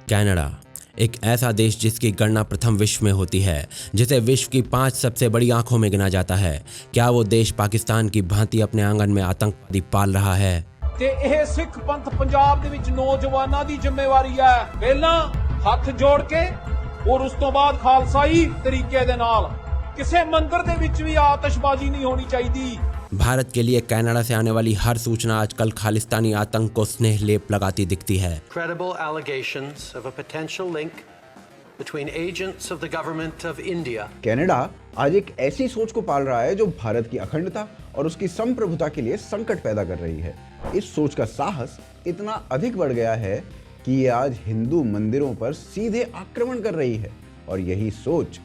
Canada एक ऐसा देश जिसकी गणना प्रथम विश्व में होती है, जिसे विश्व की 5 सबसे बड़ी आंखों में गिना जाता है। क्या वो देश पाकिस्तान की भांति अपने आंगन में आतंकवादी पाल रहा है? ਤੇ ਇਹ ਸਿੱਖ ਪੰਥ ਪੰਜਾਬ ਦੇ ਵਿੱਚ ਨੌਜਵਾਨਾਂ ਦੀ ਜ਼ਿੰਮੇਵਾਰੀ ਹੈ, ਪਹਿਲਾਂ ਹੱਥ ਜੋੜ ਕੇ ਔਰ ਉਸ ਤੋਂ ਬਾਅਦ ਖਾਲਸਾਈ ਤਰੀਕੇ ਦੇ ਨਾਲ ਕਿਸੇ ਮੰਦਰ ਦੇ ਵਿੱਚ ਵੀ ਆਤਿਸ਼ਬਾਜ਼ੀ ਨਹੀਂ ਹੋਣੀ ਚਾਹੀਦੀ। भारत के लिए कनाडा से आने वाली हर सूचना आजकल खालिस्तानी आतंक को स्नेह लेप लगाती दिखती है। Credible allegations of a potential link between agents of the government of India. Canada आज एक ऐसी सोच को पाल रहा है जो भारत की अखंडता और उसकी संप्रभुता के लिए संकट पैदा कर रही है। इस सोच का साहस इतना अधिक बढ़ गया है कि ये आज हिंदू मंदिरों पर सीधे आक्रमण कर रही है और यही सोच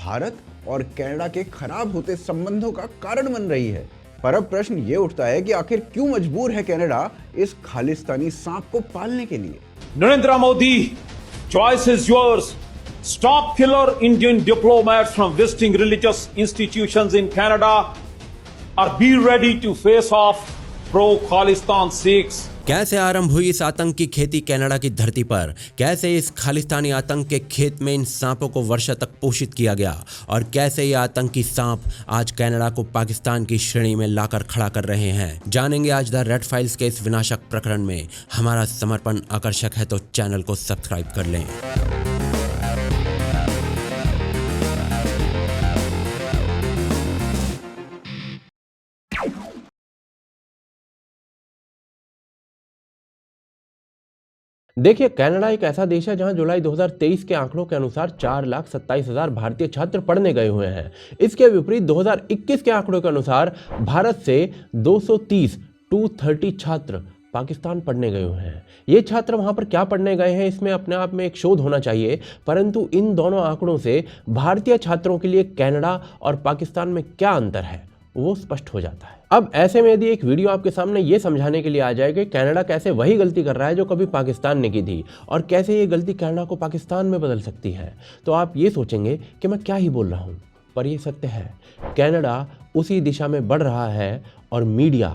भारत और कनाडा के खराब होते संबंधों का कारण बन रही है। पर अब प्रश्न ये उठता है कि आखिर क्यों मजबूर है कनाडा इस खालिस्तानी सांप को पालने के लिए? Narendra Modi, choice is yours. Stop killer Indian diplomats from visiting religious institutions in Canada or be ready to face off pro-Khalistan Sikhs. कैसे आरंभ हुई इस आतंक की खेती कनाडा की धरती पर? कैसे इस खालिस्तानी आतंक के खेत में इन सांपों को वर्षों तक पोषित किया गया और कैसे ये आतंकी सांप आज कनाडा को पाकिस्तान की श्रेणी में लाकर खड़ा कर रहे हैं, जानेंगे आज द रेड फाइल्स के इस विनाशक प्रकरण में। हमारा समर्पण आकर्षक है तो चैनल को सब्सक्राइब कर लें। देखिए, कनाडा एक ऐसा देश है जहां जुलाई 2023 के आंकड़ों के अनुसार 4,27,000 भारतीय छात्र पढ़ने गए हुए हैं। इसके विपरीत 2021 के आंकड़ों के अनुसार भारत से 230 छात्र पाकिस्तान पढ़ने गए हुए हैं। ये छात्र वहां पर क्या पढ़ने गए हैं, इसमें अपने आप में एक शोध होना चाहिए, परंतु इन दोनों आंकड़ों से भारतीय छात्रों के लिए कनाडा और पाकिस्तान में क्या अंतर है वो स्पष्ट हो जाता है। अब ऐसे में यदि एक वीडियो आपके सामने ये समझाने के लिए आ जाए कि कनाडा कैसे वही गलती कर रहा है जो कभी पाकिस्तान ने की थी और कैसे ये गलती कनाडा को पाकिस्तान में बदल सकती है, तो आप ये सोचेंगे कि मैं क्या ही बोल रहा हूँ, पर ये सत्य है। कनाडा उसी दिशा में बढ़ रहा है और मीडिया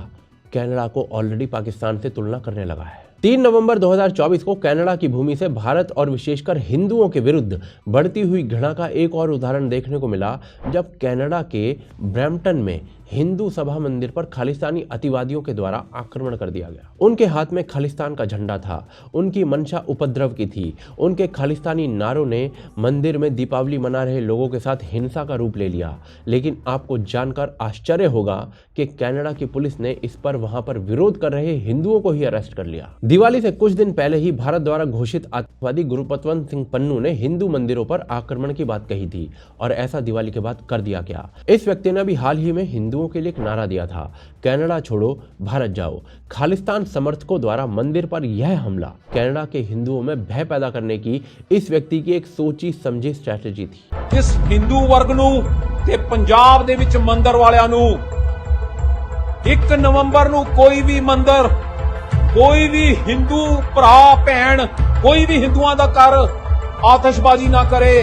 कनाडा को ऑलरेडी पाकिस्तान से तुलना करने लगा है। 3 नवंबर 2024 को कनाडा की भूमि से भारत और विशेषकर हिंदुओं के विरुद्ध बढ़ती हुई घृणा का एक और उदाहरण देखने को मिला, जब कनाडा के ब्रैम्पटन में हिंदू सभा मंदिर पर खालिस्तानी अतिवादियों के द्वारा आक्रमण कर दिया गया। उनके हाथ में खालिस्तान का झंडा था, उनकी मंशा उपद्रव की थी, उनके खालिस्तानी नारों ने मंदिर में दीपावली मना रहे लोगों के साथ हिंसा का रूप ले लिया। लेकिन आपको जानकर आश्चर्य होगा कि कनाडा की पुलिस ने इस पर वहां पर विरोध कर रहे हिंदुओं को ही अरेस्ट कर लिया। दिवाली से कुछ दिन पहले ही भारत द्वारा घोषित आतंकवादी गुरुपतवंत सिंह पन्नू ने हिंदू मंदिरों पर आक्रमण की बात कही थी और ऐसा दिवाली के बाद कर दिया गया। इस व्यक्ति ने अभी हाल ही में हिंदुओं के लिए एक नारा दिया था, कनाडा छोड़ो भारत जाओ। खालिस्तान समर्थकों द्वारा मंदिर पर यह हमला कनाडा के हिंदुओं में भय पैदा करने की इस व्यक्ति की एक सोची समझी स्ट्रैटेजी थी। इस हिंदू वर्ग ਨੂੰ ਤੇ ਪੰਜਾਬ ਦੇ ਵਿੱਚ ਮੰਦਰ ਵਾਲਿਆਂ ਨੂੰ 1 ਨਵੰਬਰ ਨੂੰ ਕੋਈ ਵੀ ਮੰਦਰ, ਕੋਈ ਵੀ ਹਿੰਦੂ ਭਰਾ ਭੈਣ, ਕੋਈ ਵੀ ਹਿੰਦੂਆਂ ਦਾ ਘਰ आतिशबाजी ना करे।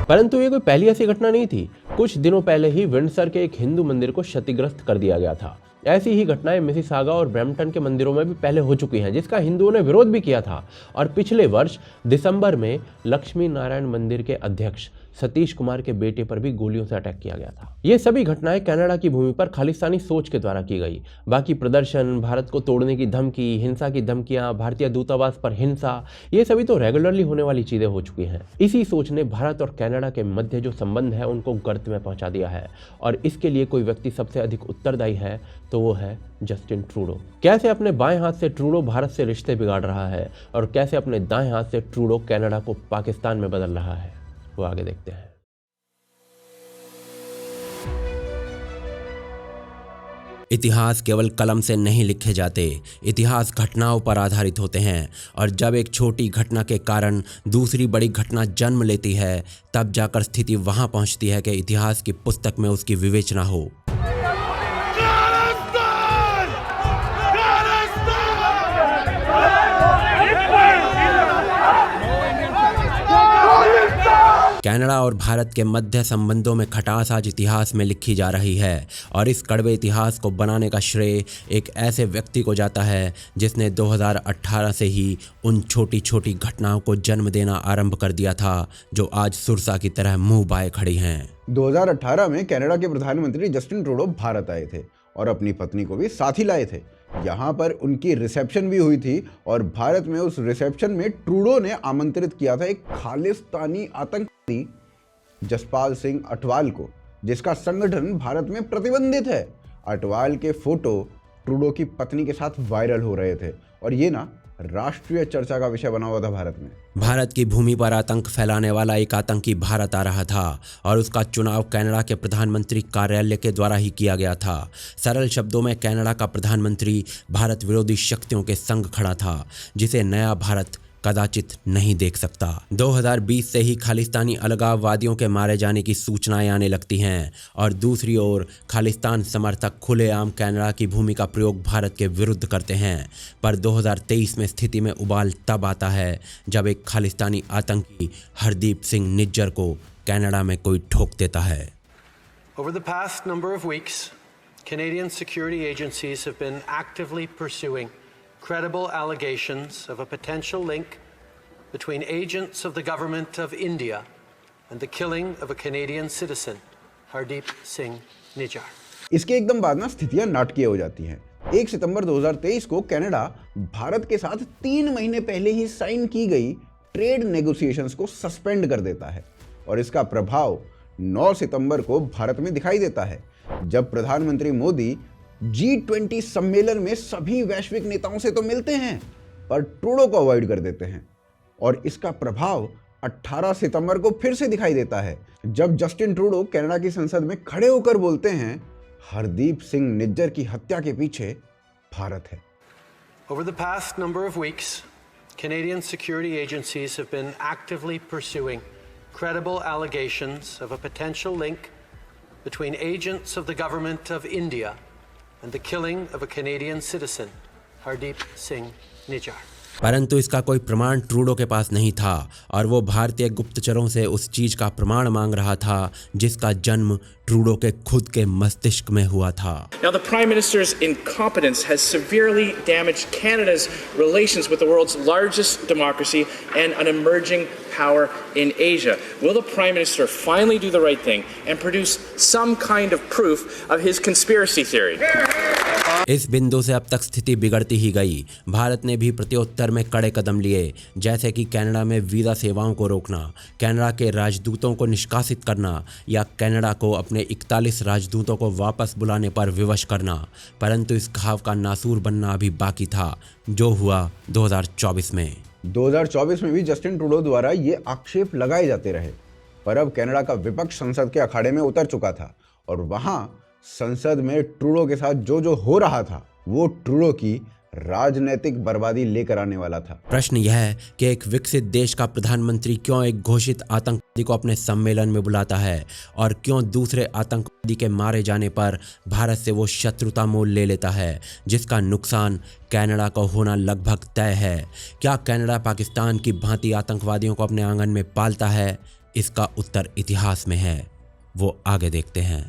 परंतु ये कोई पहली ऐसी घटना नहीं थी। कुछ दिनों पहले ही विंडसर के एक हिंदू मंदिर को क्षतिग्रस्त कर दिया गया था। ऐसी ही घटनाएं मिसिसागा और ब्रैम्पटन के मंदिरों में भी पहले हो चुकी हैं, जिसका हिंदुओं ने विरोध भी किया था। और पिछले वर्ष दिसंबर में लक्ष्मी नारायण मंदिर के अध्यक्ष सतीश कुमार के बेटे पर भी गोलियों से अटैक किया गया था। ये सभी घटनाएं कनाडा की भूमि पर खालिस्तानी सोच के द्वारा की गई। बाकी प्रदर्शन, भारत को तोड़ने की धमकी, हिंसा की धमकियां, भारतीय दूतावास पर हिंसा, ये सभी तो रेगुलरली होने वाली चीजें हो चुकी हैं। इसी सोच ने भारत और कनाडा के मध्य जो संबंध है उनको गर्त में पहुंचा दिया है और इसके लिए कोई व्यक्ति सबसे अधिक उत्तरदायी है तो वो है जस्टिन ट्रूडो। कैसे अपने बाएं हाथ से ट्रूडो भारत से रिश्ते बिगाड़ रहा है और कैसे अपने दाएं हाथ से ट्रूडो कनाडा को पाकिस्तान में बदल रहा है, वो आगे देखते हैं। इतिहास केवल कलम से नहीं लिखे जाते, इतिहास घटनाओं पर आधारित होते हैं और जब एक छोटी घटना के कारण दूसरी बड़ी घटना जन्म लेती है, तब जाकर स्थिति वहां पहुंचती है कि इतिहास की पुस्तक में उसकी विवेचना हो। कनाडा और भारत के मध्य संबंधों में खटास आज इतिहास में लिखी जा रही है और इस कड़वे इतिहास को बनाने का श्रेय एक ऐसे व्यक्ति को जाता है जिसने 2018 से ही उन छोटी छोटी घटनाओं को जन्म देना आरंभ कर दिया था जो आज सुरसा की तरह मुंह बाए खड़ी हैं। 2018 में कनाडा के प्रधानमंत्री जस्टिन ट्रूडो भारत आए थे और अपनी पत्नी को भी साथ ही लाए थे। यहाँ पर उनकी रिसेप्शन भी हुई थी और भारत में उस रिसेप्शन में ट्रूडो ने आमंत्रित किया था एक खालिस्तानी आतंकवादी जसपाल सिंह अटवाल को, जिसका संगठन भारत में प्रतिबंधित है। अटवाल के फोटो ट्रूडो की पत्नी के साथ वायरल हो रहे थे और ये ना राष्ट्रीय चर्चा का विषय बना हुआ था भारत में। भारत की भूमि पर आतंक फैलाने वाला एक आतंकी भारत आ रहा था और उसका चुनाव कनाडा के प्रधानमंत्री कार्यालय के द्वारा ही किया गया था। सरल शब्दों में कनाडा का प्रधानमंत्री भारत विरोधी शक्तियों के संग खड़ा था, जिसे नया भारत कदाचित नहीं देख सकता। 2020 से ही खालिस्तानी अलगाववादियों के मारे जाने की सूचनाएं आने लगती हैं और दूसरी ओर खालिस्तान समर्थक खुलेआम कनाडा की भूमि का प्रयोग भारत के विरुद्ध करते हैं। पर 2023 में स्थिति में उबाल तब आता है जब एक खालिस्तानी आतंकी हरदीप सिंह निज्जर को कनाडा में कोई ठोक देता है। Over the past number of weeks, Canadian security agencies have been actively pursuing credible allegations of a potential link between agents of the government of India and the killing of a Canadian citizen, Hardeep Singh Nijjar. इसके एकदम बाद ना स्थितियां नाटकीय हो जाती हैं। 1 सितंबर 2023 को कनाडा भारत के साथ 3 महीने पहले ही साइन की गई ट्रेड नेगोशिएशंस को सस्पेंड कर देता है और इसका प्रभाव 9 सितंबर को भारत में दिखाई देता है, जब प्रधानमंत्री मोदी G20 सम्मेलन में सभी वैश्विक नेताओं से तो मिलते हैं पर ट्रूडो को अवॉइड कर देते हैं। और इसका प्रभाव 18 सितंबर को फिर से दिखाई देता है, जब जस्टिन ट्रूडो कनाडा की संसद में खड़े होकर बोलते हैं हरदीप सिंह निज्जर की हत्या के पीछे भारत है। Over the past number of weeks, Canadian security agencies have been actively pursuing credible allegations of a potential link between agents of the government of India and the killing of a Canadian citizen, Hardeep Singh Nijjar. परंतु इसका कोई प्रमाण Trudeau के पास नहीं था और वो भारतीय गुप्तचरों से उस चीज का प्रमाण मांग रहा था जिसका जन्म ट्रूडो के खुद के मस्तिष्क में हुआ था। Now the Prime Minister's incompetence has severely damaged Canada's relations with the world's largest democracy and an emerging power in Asia. Will the Prime Minister finally do the right thing and produce some kind of proof of his conspiracy theory? इस बिंदु से अब तक स्थिति बिगड़ती ही गई। भारत ने भी प्रत्युत्तर में कड़े कदम लिए, जैसे कि कनाडा में वीज़ा सेवाओं को रोकना, कनाडा के राजदूतों को निष्कासित करना या कनाडा को अपने 41 राजदूतों को वापस बुलाने पर विवश करना। परंतु इस घाव का नासूर बनना अभी बाकी था, जो हुआ 2024 में। 2024 में भी जस्टिन ट्रूडो द्वारा ये आक्षेप लगाए जाते रहे, पर अब कनाडा का विपक्ष संसद के अखाड़े में उतर चुका था और वहां संसद में ट्रूडो के साथ जो हो रहा था वो ट्रूडो की राजनीतिक बर्बादी लेकर आने वाला था। प्रश्न यह है कि एक विकसित देश का प्रधानमंत्री क्यों एक घोषित आतंकवादी को अपने सम्मेलन में बुलाता है और क्यों दूसरे आतंकवादी के मारे जाने पर भारत से वो शत्रुता मोल ले लेता है, जिसका नुकसान कनाडा को होना लगभग तय है। क्या कनाडा पाकिस्तान की भांति आतंकवादियों को अपने आंगन में पालता है? इसका उत्तर इतिहास में है, वो आगे देखते हैं।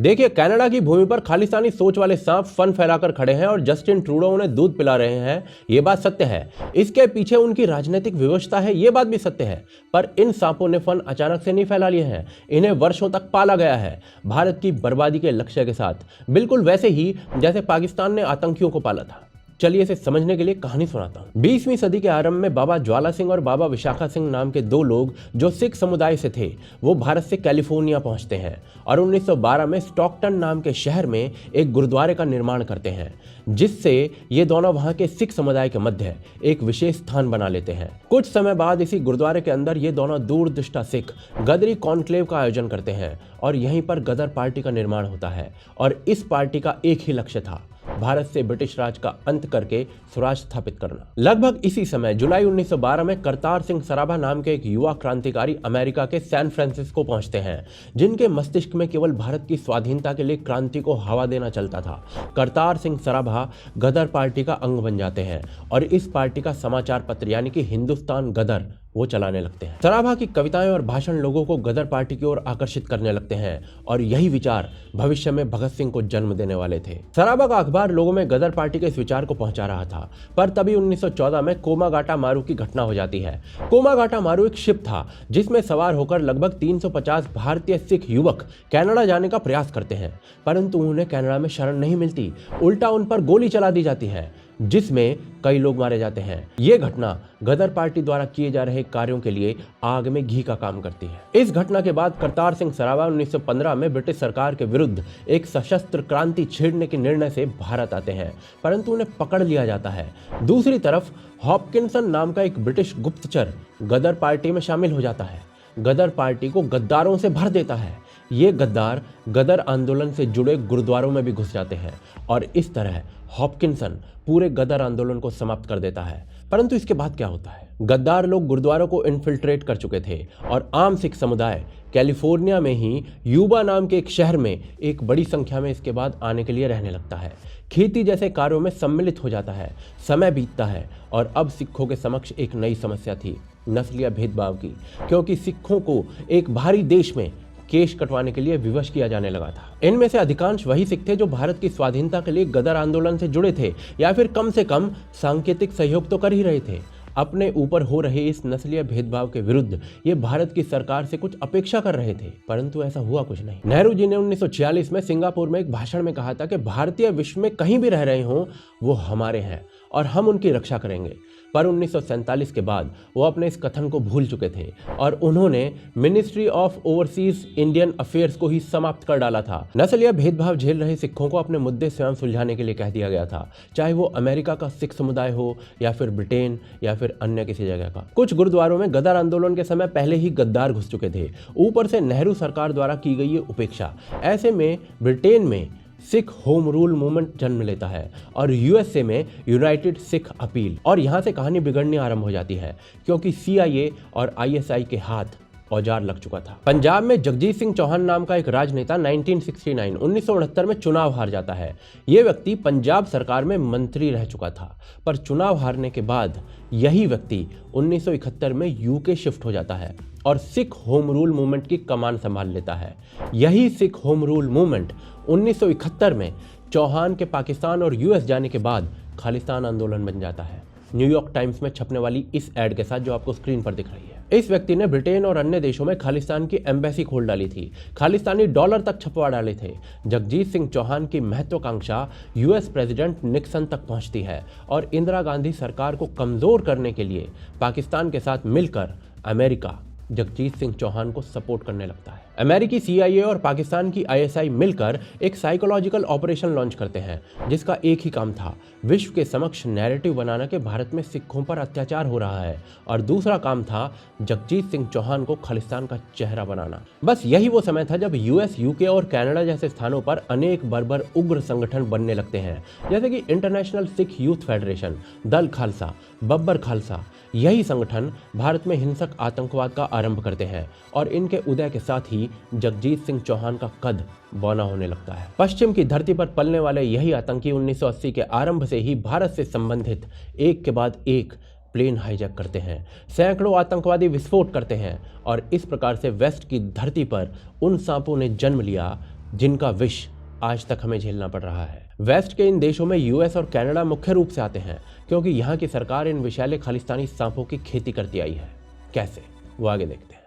देखिए, कनाडा की भूमि पर खालिस्तानी सोच वाले सांप फन फैलाकर खड़े हैं और जस्टिन ट्रूडो उन्हें दूध पिला रहे हैं, ये बात सत्य है। इसके पीछे उनकी राजनीतिक विवशता है, ये बात भी सत्य है। पर इन सांपों ने फन अचानक से नहीं फैला लिए हैं, इन्हें वर्षों तक पाला गया है भारत की बर्बादी के लक्ष्य के साथ, बिल्कुल वैसे ही जैसे पाकिस्तान ने आतंकियों को पाला था। चलिए इसे समझने के लिए कहानी सुनाता हूँ। 20वीं सदी के आरंभ में बाबा ज्वाला सिंह और बाबा विशाखा सिंह नाम के 2 लोग जो सिख समुदाय से थे, वो भारत से कैलिफोर्निया पहुंचते हैं और 1912 में स्टॉकटन नाम के शहर में एक गुरुद्वारे का निर्माण करते हैं, जिससे ये दोनों वहां के सिख समुदाय के मध्य एक विशेष स्थान बना लेते हैं। कुछ समय बाद इसी गुरुद्वारे के अंदर ये दोनों दूरदृष्टा सिख गदरी कॉन्क्लेव का आयोजन करते हैं और यहीं पर गदर पार्टी का निर्माण होता है और इस पार्टी का एक ही लक्ष्य था, भारत से ब्रिटिश राज का अंत करके स्वराज स्थापित करना। लगभग इसी समय जुलाई 1912 में करतार सिंह सराभा नाम के एक युवा क्रांतिकारी अमेरिका के सैन फ्रांसिस्को पहुंचते हैं, जिनके मस्तिष्क में केवल भारत की स्वाधीनता के लिए क्रांति को हवा देना चलता था। करतार सिंह सराभा गदर पार्टी का अंग बन जाते हैं और इस पार्टी का समाचार पत्र यानी कि हिंदुस्तान गदर वो चलाने लगते हैं। सराभा की कविताएं और भाषण लोगों को गदर पार्टी की ओर आकर्षित करने लगते हैं और यही विचार भविष्य में भगत सिंह को जन्म देने वाले थे। सराभा का अखबार लोगों में गदर पार्टी के इस विचार को पहुंचा रहा था, पर तभी 1914 में कोमागाटा मारू की घटना हो जाती है। कोमागाटा मारू एक शिप था जिसमें सवार होकर लगभग 350 भारतीय सिख युवक कनाडा जाने का प्रयास करते हैं, परंतु उन्हें कनाडा में शरण नहीं मिलती, उल्टा उन पर गोली चला दी जाती है जिसमें कई लोग मारे जाते हैं। यह घटना गदर पार्टी द्वारा किए जा रहे कार्यों के लिए आग में घी का काम करती है। इस घटना के बाद करतार सिंह सराभा 1915 में ब्रिटिश सरकार के विरुद्ध एक सशस्त्र क्रांति छेड़ने के निर्णय से भारत आते हैं, परंतु उन्हें पकड़ लिया जाता है। दूसरी तरफ हॉपकिंसन नाम का एक ब्रिटिश गुप्तचर गदर पार्टी में शामिल हो जाता है, गदर पार्टी को गद्दारों से भर देता है। ये गद्दार गदर आंदोलन से जुड़े गुरुद्वारों में भी घुस जाते हैं और इस तरह हॉपकिंसन पूरे गदर आंदोलन को समाप्त कर देता है। परंतु इसके बाद क्या होता है? गद्दार लोग गुरुद्वारों को इन्फिल्ट्रेट कर चुके थे और आम सिख समुदाय कैलिफोर्निया में ही यूबा नाम के एक शहर में एक बड़ी संख्या में इसके बाद आने के लिए रहने लगता है। खेती जैसे कार्यों में सम्मिलित हो जाता है। समय बीतता है और अब सिखों के समक्ष एक नई समस्या थी, नस्लीय भेदभाव की, क्योंकि सिखों को एक भारी देश में केश कटवाने के लिए विवश किया जाने लगा था। इनमें से अधिकांश वही सिख थे जो भारत की स्वाधीनता के लिए गदर आंदोलन से जुड़े थे या फिर कम से कम सांकेतिक सहयोग तो कर ही रहे थे। अपने ऊपर हो रहे इस नस्लीय भेदभाव के विरुद्ध ये भारत की सरकार से कुछ अपेक्षा कर रहे थे, परंतु ऐसा हुआ कुछ नहीं। नेहरू जी ने 1946 में सिंगापुर में एक भाषण में कहा था कि भारतीय विश्व में कहीं भी रह रहे हों वो हमारे हैं और हम उनकी रक्षा करेंगे। पर 1947 के बाद वो अपने इस कथन को भूल चुके थे और उन्होंने ministry of overseas Indian affairs को ही समाप्त कर डाला था। नस्लीय भेदभाव झेल रहे सिखों को अपने मुद्दे स्वयं सुलझाने के लिए कह दिया गया था, चाहे वो अमेरिका का सिख समुदाय हो या फिर ब्रिटेन या फिर अन्य किसी जगह का। कुछ गुरुद्वारों में गदर आंदोलन के समय पहले ही गद्दार घुस चुके थे, ऊपर से नेहरू सरकार द्वारा की गई ये उपेक्षा। ऐसे में ब्रिटेन में सिख होम रूल मूवमेंट जन्म लेता है और यूएसए में यूनाइटेड सिख अपील, और यहाँ से कहानी बिगड़नी आरंभ हो जाती है क्योंकि CIA और ISI के हाथ औजार लग चुका था। पंजाब में जगजीत सिंह चौहान नाम का एक राजनेता 1969 में चुनाव हार जाता है। ये व्यक्ति पंजाब सरकार में मंत्री रह चुका था, पर चुनाव हारने के बाद यही व्यक्ति 1971 में यूके शिफ्ट हो जाता है और सिख होम रूल मूवमेंट की कमान संभाल लेता है। यही सिख होम रूल मूवमेंट 1971 में चौहान के पाकिस्तान और US जाने के बाद खालिस्तान आंदोलन बन जाता है। न्यूयॉर्क टाइम्स में छपने वाली इस एड के साथ जो आपको स्क्रीन पर दिख रही है। इस व्यक्ति ने ब्रिटेन और अन्य देशों में खालिस्तान की एम्बेसी खोल डाली थी, खालिस्तानी डॉलर तक छपवा डाले थे। जगजीत सिंह चौहान की महत्वाकांक्षा US प्रेसिडेंट निक्सन तक पहुंचती है और इंदिरा गांधी सरकार को कमजोर करने के लिए पाकिस्तान के साथ मिलकर अमेरिका जगजीत सिंह चौहान को सपोर्ट करने लगता है। अमेरिकी CIA और पाकिस्तान की ISI मिलकर एक साइकोलॉजिकल ऑपरेशन लॉन्च करते हैं जिसका एक ही काम था, विश्व के समक्ष नैरेटिव बनाना कि भारत में सिखों पर अत्याचार हो रहा है, और दूसरा काम था जगजीत सिंह चौहान को खालिस्तान का चेहरा बनाना। बस यही वो समय था जब US, UK और कनाडा जैसे स्थानों पर अनेक बर्बर उग्र संगठन बनने लगते हैं, जैसे कि इंटरनेशनल सिख यूथ फेडरेशन, दल खालसा, बब्बर खालसा। यही संगठन भारत में हिंसक आतंकवाद का आरंभ करते हैं और इनके उदय के साथ ही जगजीत सिंह चौहान का कद बौना होने लगता है। पश्चिम की धरती पर पलने वाले यही आतंकी 1980 के आरंभ से ही भारत से संबंधित एक के बाद एक प्लेन हाईजैक करते हैं, सैकड़ों आतंकवादी विस्फोट करते हैं और इस प्रकार से वेस्ट की धरती पर उन सांपों ने जन्म लिया जिनका विष आज तक हमें झेलना पड़ रहा है। वेस्ट के इन देशों में US और कनाडा मुख्य रूप से आते हैं क्योंकि यहाँ की सरकार इन विषैले खालिस्तानी सांपों की खेती करती आई है। कैसे, वो आगे देखते हैं।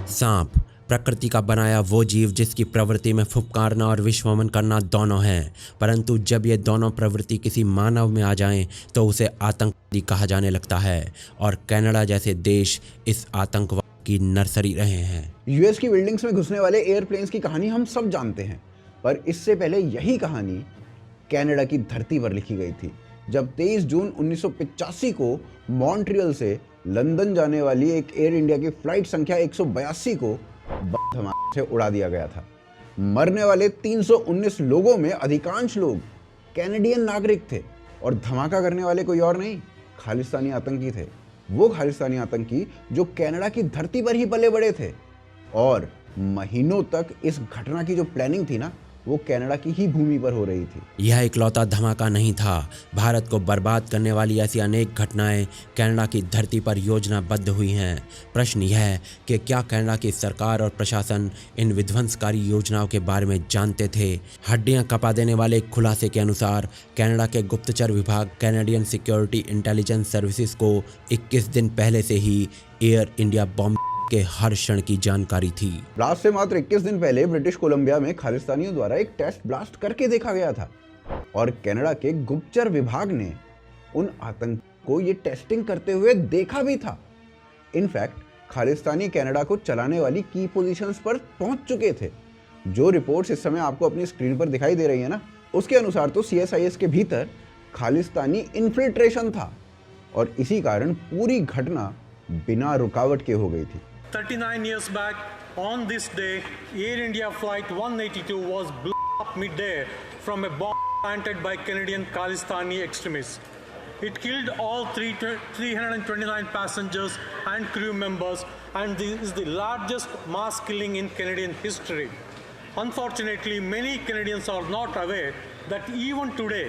सांप प्रकृति का बनाया वो जीव जिसकी प्रवृत्ति में फुफकारना और विश्वमन करना दोनों हैं, परंतु जब ये दोनों प्रवृत्ति किसी मानव में आ जाएं तो उसे आतंकवादी कहा जाने लगता है, और कनाडा जैसे देश इस आतंकवाद की नर्सरी रहे हैं। US की बिल्डिंग्स में घुसने वाले एयरप्लेन्स की कहानी हम सब जानते हैं, पर इससे पहले यही कहानी कनाडा की धरती पर लिखी गई थी जब 23 जून 1985 को मॉन्ट्रियल से लंदन जाने वाली एक एयर इंडिया की फ्लाइट संख्या 182 को धमाके से उड़ा दिया गया था। मरने वाले 319 लोगों में अधिकांश लोग कैनेडियन नागरिक थे और धमाका करने वाले कोई और नहीं, खालिस्तानी आतंकी थे। वो खालिस्तानी आतंकी जो कनाडा की धरती पर ही पले बड़े थे, और महीनों तक इस घटना की जो प्लानिंग थी ना, वो कनाडा की ही भूमि पर हो रही थी। यह इकलौता धमाका नहीं था। भारत को बर्बाद करने वाली ऐसी अनेक घटनाएं कनाडा की धरती पर योजनाबद्ध हुई हैं। प्रश्न यह है कि क्या कनाडा की सरकार और प्रशासन इन विध्वंसकारी योजनाओं के बारे में जानते थे? हड्डियां कपा देने वाले एक खुलासे के अनुसार कनाडा के गुप्तचर विभाग कैनेडियन सिक्योरिटी इंटेलिजेंस सर्विसेज को 21 दिन पहले से ही एयर इंडिया बॉम्ब के हर क्षण की जानकारी थी। ब्लास्ट से मात्र 21 दिन पहले ब्रिटिश कोलंबिया में खालिस्तानियों द्वारा एक टेस्ट ब्लास्ट करके देखा गया था और कनाडा के गुप्तचर विभाग ने उन आतंक को ये टेस्टिंग करते हुए देखा भी था। इनफैक्ट खालिस्तानी कनाडा को चलाने वाली की पोजीशंस पर पहुंच चुके थे। जो रिपोर्ट्स इस समय आपको अपनी स्क्रीन पर दिखाई दे रही है ना, उसके अनुसार तो CSIS के भीतर खालिस्तानी इन्फिल्ट्रेशन था और इसी कारण पूरी घटना बिना रुकावट के हो गई थी। 39 years back, on this day, Air India Flight 182 was blown up mid-air from a bomb planted by Canadian Khalistani extremists. It killed all 329 passengers and crew members, and this is the largest mass killing in Canadian history. Unfortunately, many Canadians are not aware that even today,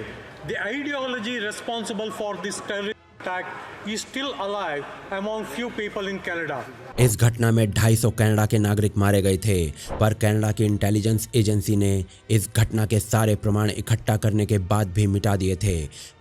the ideology responsible for this terrorist attack is still alive among few people in Canada. इस घटना में 250 Canada के नागरिक मारे गए थे, पर Canada की इंटेलिजेंस एजेंसी ने इस घटना के सारे प्रमाण इकट्ठा करने के बाद भी मिटा दिए थे।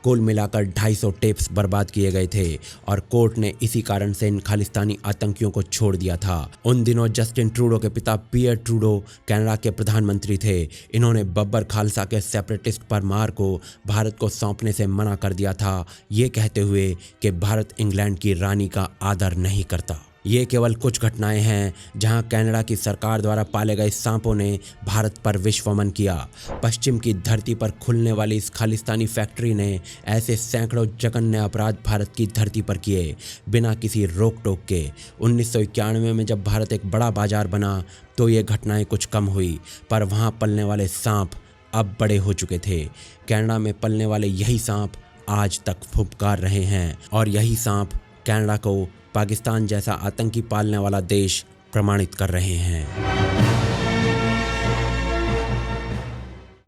कुल मिलाकर 250 टेप्स बर्बाद किए गए थे और कोर्ट ने इसी कारण से इन खालिस्तानी आतंकियों को छोड़ दिया था। उन दिनों जस्टिन ट्रूडो के पिता पियर ट्रूडो कनाडा के प्रधानमंत्री थे। इन्होंने बब्बर खालसा के सेपरेटिस्ट परमार को भारत को सौंपने से मना कर दिया था, ये कहते हुए कि भारत इंग्लैंड की रानी का आदर नहीं करता। ये केवल कुछ घटनाएं हैं जहां कनाडा की सरकार द्वारा पाले गए सांपों ने भारत पर विश्वमन किया। पश्चिम की धरती पर खुलने वाली इस खालिस्तानी फैक्ट्री ने ऐसे सैकड़ों जघन्य अपराध भारत की धरती पर किए बिना किसी रोक टोक के। 1991 में जब भारत एक बड़ा बाजार बना तो ये घटनाएं कुछ कम हुई, पर वहाँ पलने वाले सांप अब बड़े हो चुके थे। कनाडा में पलने वाले यही सांप आज तक फुफकार रहे हैं और यही सांप कनाडा को पाकिस्तान जैसा आतंकी पालने वाला देश प्रमाणित कर रहे हैं।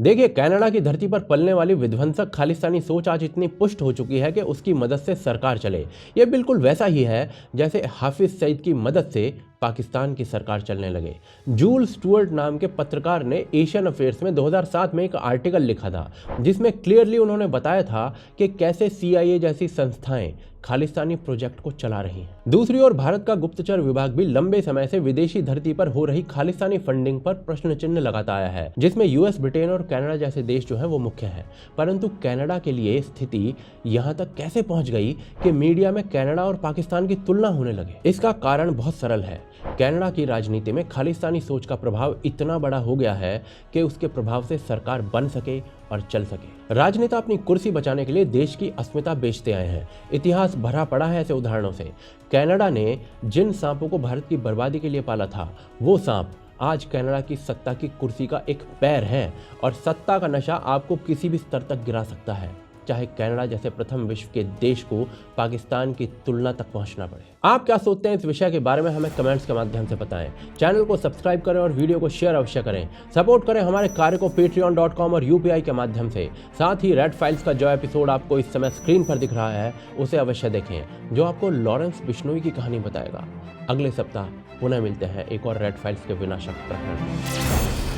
देखिए, कनाडा की धरती पर पलने वाली विध्वंसक खालिस्तानी सोच आज इतनी पुष्ट हो चुकी है कि उसकी मदद से सरकार चले। ये बिल्कुल वैसा ही है जैसे हाफिज सईद की मदद से पाकिस्तान की सरकार चलने लगे। जूल स्टुअर्ट नाम के पत्रकार ने एशियन अफेयर्स में 2007 में एक आर्टिकल लिखा था जिसमें क्लियरली उन्होंने बताया था कि कैसे CIA जैसी संस्थाएं खालिस्तानी प्रोजेक्ट को चला रही हैं। दूसरी ओर भारत का गुप्तचर विभाग भी लंबे समय से विदेशी धरती पर हो रही खालिस्तानी फंडिंग पर प्रश्न चिन्ह लगाता आया है, जिसमें US, ब्रिटेन और कनाडा जैसे देश जो हैं वो मुख्य हैं। परंतु कनाडा के लिए स्थिति यहाँ तक कैसे पहुँच गई कि मीडिया में कनाडा और पाकिस्तान की तुलना होने लगे? इसका कारण बहुत सरल है। कनाडा की राजनीति में खालिस्तानी सोच का प्रभाव इतना बड़ा हो गया है कि उसके प्रभाव से सरकार बन सके और चल सके। राजनेता अपनी कुर्सी बचाने के लिए देश की अस्मिता बेचते आए हैं। इतिहास भरा पड़ा है ऐसे उदाहरणों से। कनाडा ने जिन सांपों को भारत की बर्बादी के लिए पाला था, वो सांप आज कनाडा की सत्ता की कुर्सी का एक पैर है और सत्ता का नशा आपको किसी भी स्तर तक गिरा सकता है, चाहे कनाडा जैसे प्रथम विश्व के देश को पाकिस्तान की तुलना तक पहुंचना पड़े। आप क्या सोचते हैं इस विषय के बारे में? हमें कमेंट्स के माध्यम से बताएं। चैनल को सब्सक्राइब करें और वीडियो को शेयर अवश्य करें। सपोर्ट करें हमारे कार्य को patreon.com और UPI के माध्यम से। साथ ही रेड फाइल्स का जो एपिसोड आपको इस समय स्क्रीन पर दिख रहा है उसे अवश्य देखें, जो आपको लॉरेंस बिश्नोई की कहानी बताएगा। अगले सप्ताह पुनः मिलते हैं एक और रेड फाइल्स के विनाशक प्रकरण।